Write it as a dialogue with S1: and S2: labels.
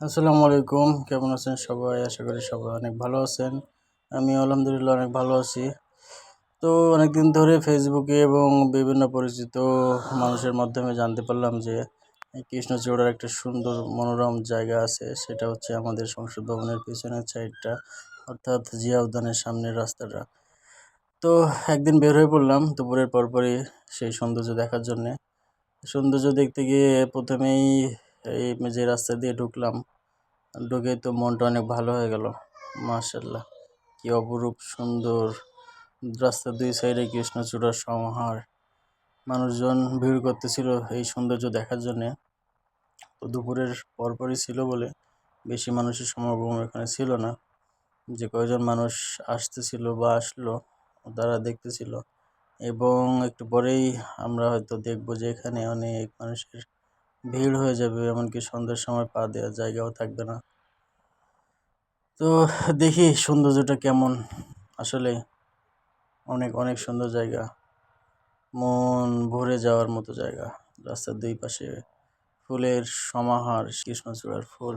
S1: আসসালামু আলাইকুম, কেমন আছেন সবাই? আশা করি সবাই অনেক ভালো আছেন। আমি আলহামদুলিল্লাহ অনেক ভালো আছি। তো অনেকদিন ধরে ফেসবুকে এবং বিভিন্ন পরিচিত মানুষের মাধ্যমে জানতে পারলাম যে কৃষ্ণচূড়ার একটা সুন্দর মনোরম জায়গা আছে। সেটা হচ্ছে আমাদের সংসদ ভবনের পিছনের সাইডটা, অর্থাৎ জিয়া উদ্যানের সামনের রাস্তাটা। তো একদিন বের হয়ে পড়লাম দুপুরের পরপরই সেই সৌন্দর্য দেখার জন্যে। সৌন্দর্য দেখতে গিয়ে প্রথমেই এই যে রাস্তা দিয়ে ঢুকলাম, ঢুকেই তো মনটা অনেক ভালো হয়ে গেল। মাশাআল্লাহ, কি অপরূপ সুন্দর! রাস্তার দুই সাইডে কৃষ্ণচূড়ার সমাহার। মানুষজন ভিড় করতেছিল এই সৌন্দর্য দেখার জন্যে। তো দুপুরের পরপরই ছিল বলে বেশি মানুষের সমাগম এখানে ছিল না। যে কয়জন মানুষ আসতেছিল বা আসলো, তারা দেখতেছিল। এবং একটু পরেই আমরা হয়তো দেখব যে এখানে অনেক মানুষের ভিড় হয়ে যাবে, এমনকি সন্ধ্যার সময় পা দেওয়ার জায়গাও থাকবে না। তো দেখি সৌন্দর্যটা কেমন। আসলে অনেক অনেক সুন্দর জায়গা, মন ভরে যাওয়ার মতো জায়গা। রাস্তার দুই পাশে ফুলের সমাহার, কৃষ্ণচূড়ার ফুল।